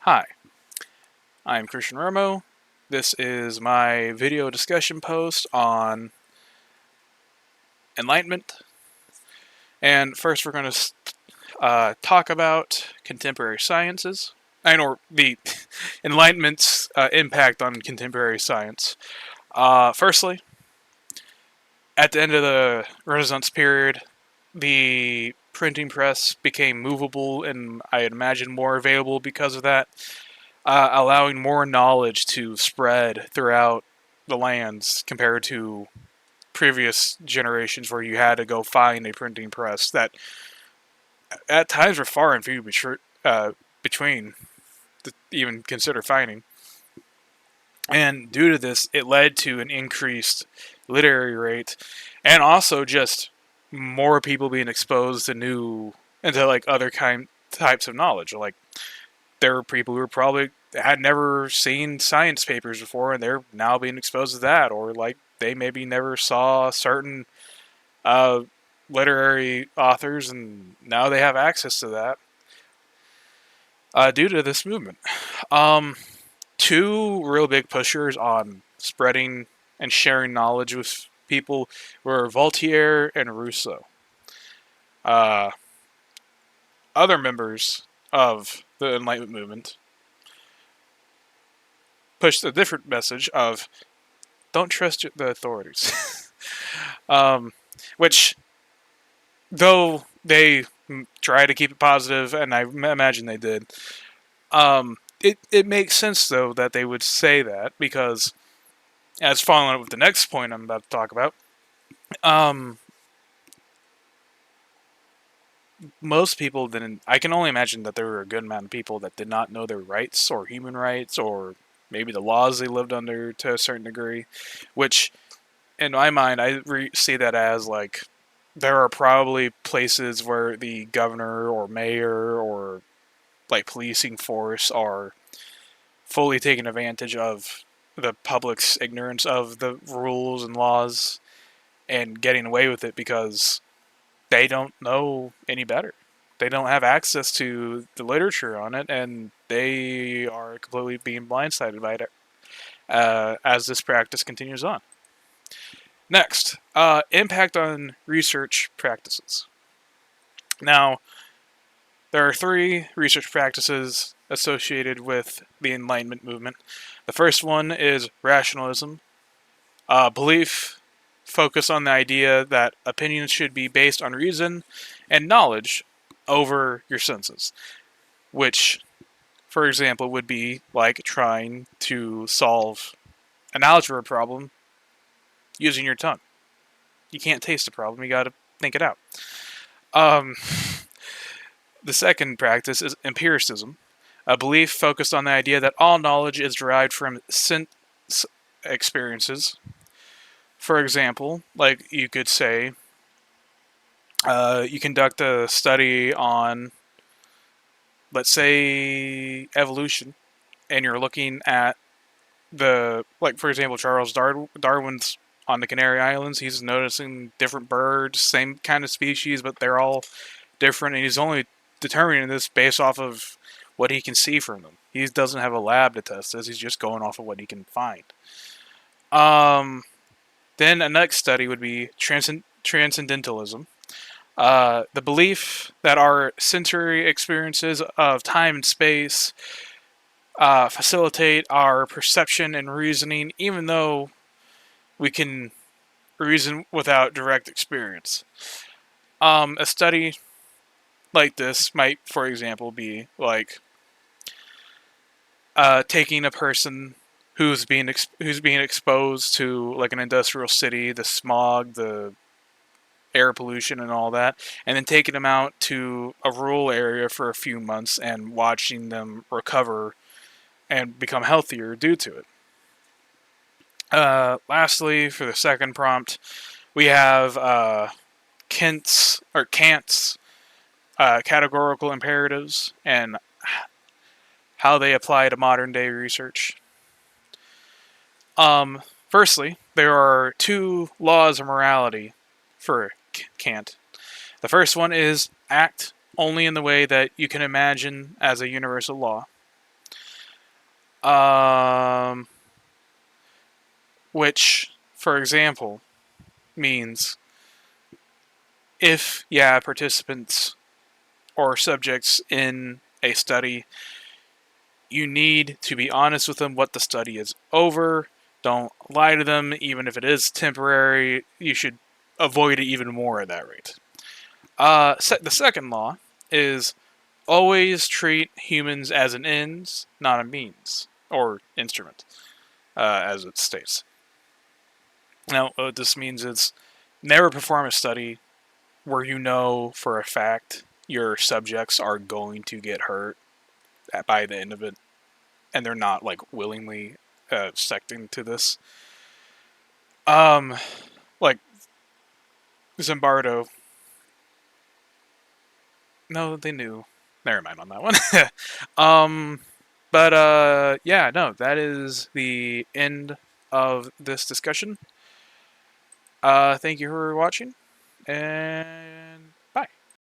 Hi, I'm Christian Romo. This is my video discussion post on Enlightenment. And first, we're going to talk about contemporary sciences, or the Enlightenment's impact on contemporary science. Firstly, at the end of the Renaissance period, the printing press became movable and I imagine more available because of that, allowing more knowledge to spread throughout the lands compared to previous generations where you had to go find a printing press that at times were far and few between to even consider finding. And due to this, it led to an increased literary rate and also just more people being exposed to into like other types of knowledge. Like there were people who were probably had never seen science papers before and they're now being exposed to that, or like they maybe never saw certain uh, literary authors and now they have access to that due to this movement. Um, Two real big pushers on spreading and sharing knowledge with people were Voltaire and Rousseau. Uh, Other members of the Enlightenment movement pushed a different message of don't trust the authorities. um, which, though they try to keep it positive, and I imagine they did, it makes sense though that they would say that because, as following up with the next point I'm about to talk about, um, most people didn't. I can only imagine that there were a good amount of people that did not know their rights or human rights or maybe the laws they lived under to a certain degree, which in my mind I see that as like there are probably places where the governor or mayor or like policing force are fully taking advantage of the public's ignorance of the rules and laws and getting away with it because they don't know any better. They don't have access to the literature on it, and they are completely being blindsided by it as this practice continues on. Next, impact on research practices. Now, there are three research practices associated with the Enlightenment movement. The first one is rationalism, belief focus on the idea that opinions should be based on reason and knowledge over your senses, which, for example, would be like trying to solve an algebra problem using your tongue. You can't taste the problem, you gotta think it out. Um, the second practice is empiricism, a belief focused on the idea that all knowledge is derived from sense experiences. For example, like you could say, you conduct a study on, let's say, evolution, and you're looking at like for example, Charles Darwin's on the Canary Islands. He's noticing different birds, same kind of species, but they're all different, and he's only determining this based off of what he can see from them. He doesn't have a lab to test this. He's just going off of what he can find. Um, then a next study would be transcendentalism. The belief that our sensory experiences of time and space facilitate our perception and reasoning, even though we can reason without direct experience. A study like this might, for example, be like taking a person who's being exposed to like an industrial city, the smog, the air pollution, and all that, and then taking them out to a rural area for a few months and watching them recover and become healthier due to it. Lastly, for the second prompt, we have Kant's categorical imperatives and how they apply to modern day research. Firstly, there are two laws of morality for Kant. The first one is act only in the way that you can imagine as a universal law. Um, which, for example, means if, yeah, participants or subjects in a study, you need to be honest with them what the study is over. Don't lie to them, even if it is temporary. You should avoid it even more at that rate. The second law is always treat humans as an ends, not a means or instrument, as it states. Now, what this means is never perform a study where you know for a fact your subjects are going to get hurt by the end of it, and they're not like willingly secting to this. Um, like Zimbardo. No, they knew. Never mind on that one. um, but yeah, no, that is the end of this discussion. Thank you for watching, and